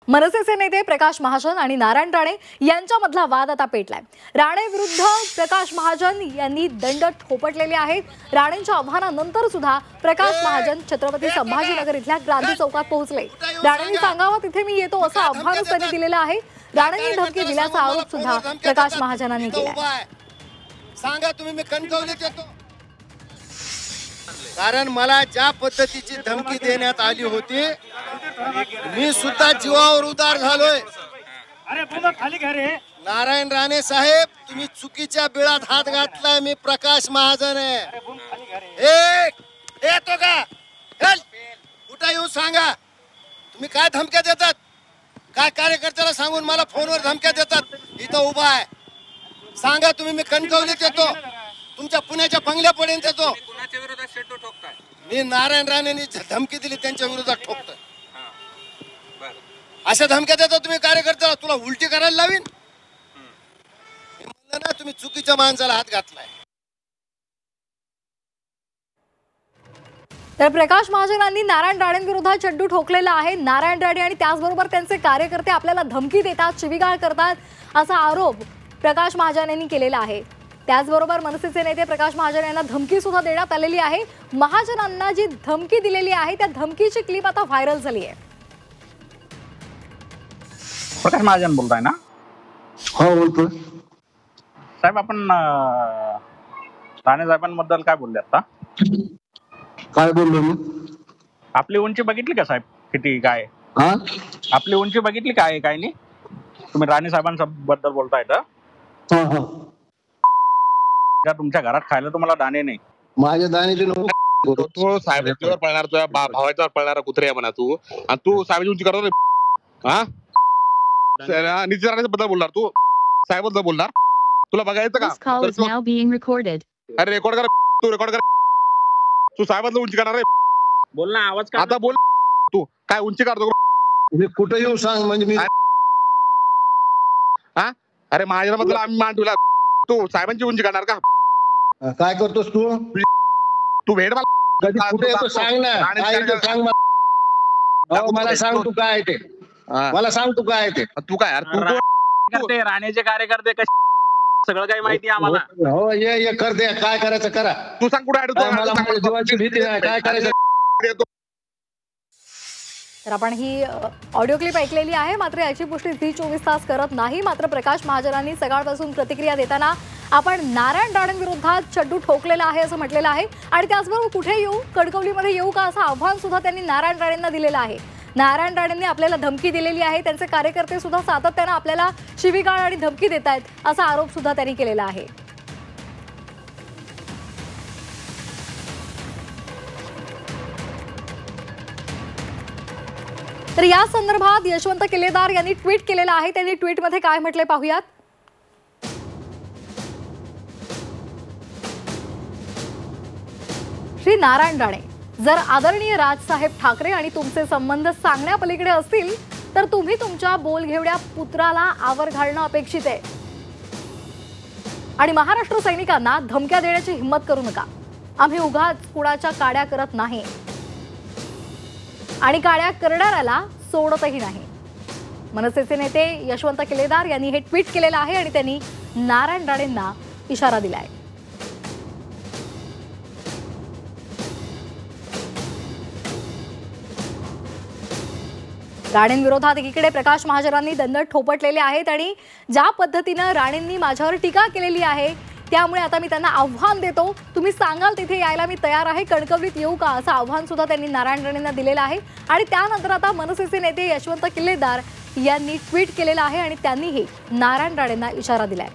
मनसेचे नेते प्रकाश महाजन आणि नारायण राणे यांच्यामधला वाद आता पेटलाय। राणे विरुद्ध प्रकाश महाजन यांनी दंड ठोपटलेले आहेत। राणेंच्या आव्हानानंतर सुद्धा प्रकाश महाजन छत्रपती संभाजीनगर इथल्या क्रांती चौकात पोहोचले। राणेंनी सांगावं तिथे मी येतो असं आव्हान त्यांनी दिलेलं आहे। राणेंनी धमकी दिल्याचा आरोप सुद्धा प्रकाश महाजनांनी केलाय। सांगा तुम्ही मी कणकवलीत येतो, कारण मला ज्या पद्धतीची धमकी देण्यात आली होती मी सुद्धा जीवावर उदार झालोय। नारायण राणे साहेब, तुम्ही चुकीच्या बिळात हात घातलाय। मी प्रकाश महाजन आहे। येतो का? कुठं येऊन सांगा तुम्ही काय धमक्या देतात, काय कार्यकर्त्याला सांगून मला फोनवर धमक्या देतात। इथं उभा आहे, सांगा तुम्ही मी कणकवलीत येतो, तुमच्या पुण्याच्या बंगल्यापर्यंत येतो। मी नारायण राणेंनी धमकी दिली त्यांच्या विरोधात ठोकतोय। अशा धमक्या देता तुम्ही कार्यकर्त्याला, तुला उलटी करायला लावीन। मी म्हणलं ना तुम्ही चुकीच्या माणसाला हात घातलाय। तर प्रकाश महाजनांनी नारायण राणेंविरोधात चड्डू ठोकलेला आहे। नारायण राणे आणि त्याचबरोबर त्यांचे कार्यकर्ते आपल्याला धमकी देतात, शिवीगाळ करतात असा आरोप प्रकाश महाजन यांनी केलेला आहे। त्याचबरोबर मनसेचे नेते प्रकाश महाजन यांना धमकी सुद्धा देण्यात आलेली आहे। महाजनांना जी धमकी दिलेली आहे त्या धमकीची क्लिप आता व्हायरल झाली आहे। प्रकाश महाजन बोलताय ना? हो बोलतोय साहेब। आपण राणे साहेबांबद्दल काय बोलले आता? काय बोललो मी? आपली उंची बघितली का साहेब? किती काय हा? आपली उंची बघितली काय काय नाही? तुम्ही राणे साहेबांबद्दल बोलताय तर हा हा, तुमच्या घरात खायला तुम्हाला दाणे नाही? माझ्या दाण्याचे नको। तो साहेबांवर पळणार, तुझ्या भावाच्यावर पळणारा कुत्रे आहे म्हणा तू, आणि तू साहेबांची उंची करतो हा? नितीश राणेबद्दल बोलणार तू, साहेबांबद्दल बोलणार? तुला बघायचं का? अरे रेकॉर्ड कर, तू रेकॉर्ड कर। तू साहेबांना उंची करणार आहे? बोल ना, आवाज का? आता बोल, तू काय उंची काढतो? मी कुठे येऊ सांग, म्हणजे मी हा? अरे माझ्याबद्दल आम्ही मान ठेवला, तू साहेबांची उंची करणार का? काय करतोस तू? तू भेट मला, कधी कुठे येतो सांग ना, काय येतो सांग मला। हो, मला सांग तू काय आहे ते, मला सांग तू काय आहे ते। तू काय यार, तू राणेचे कार्यकर्ते कसे सगळं काही माहिती आम्हाला। हो ये करते, काय करायचं करा। तू सांग कुठे आहे? मला माझ्या जीवाची भीती नाही, काय करायचं। तर आपण ही ऑडिओ क्लिप ऐकलेली आहे, मात्र याची पुष्टी झी 24 तास करत नाही। मात्र प्रकाश महाजनांनी सकाळपासून प्रतिक्रिया देताना आपण नारायण राणेंविरोधात चड्डू ठोकलेला आहे असं म्हटलेलं आहे। आणि त्याचबरोबर कुठे येऊ, कणकवलीमध्ये येऊ का असं आव्हान सुद्धा त्यांनी नारायण राणेंना दिलेलं आहे। नारायण राणेंनी आपल्याला धमकी दिलेली आहे, त्यांचे कार्यकर्ते सुद्धा सातत्याने आपल्याला शिवीगाळ आणि धमकी देत आहेत असा आरोप सुद्धा त्यांनी केलेला आहे। तर या संदर्भात यशवंत किल्लेदार यांनी ट्विट केलेलं आहे। त्यांनी ट्विटमध्ये काय म्हटले पाहूयात। श्री नारायण राणे, जर आदरणीय राजसाहेब ठाकरे आणि तुमचे संबंध सांगण्यापलीकडे असतील तर तुम्ही तुमच्या बोलघेवड्या पुत्राला आवर घालणं अपेक्षित आहे आणि महाराष्ट्र सैनिकांना धमक्या देण्याची हिंमत करू नका। आम्ही उगाच कुणाच्या काड्या करत नाही आणि काड्या करणाऱ्याला सोडतही नाही। मनसेचे नेते यशवंत किल्लेदार यांनी हे ट्विट केलेलं आहे आणि त्यांनी नारायण राणेंना इशारा दिलाय। राणेंविरोधात एकीकडे प्रकाश महाजनांनी दंड ठोपटलेले आहेत आणि ज्या पद्धतीनं राणेंनी माझ्यावर टीका केलेली आहे त्यामुळे आता मी त्यांना आव्हान देतो, तुम्ही सांगाल तिथे यायला मी तयार आहे, कणकवलीत येऊ का असं आव्हान सुद्धा त्यांनी नारायण राणेंना दिलेलं आहे। आणि त्यानंतर आता मनसेचे नेते यशवंत किल्लेदार यांनी ट्विट केलेलं आहे आणि त्यांनीही नारायण राणेंना इशारा दिलाय।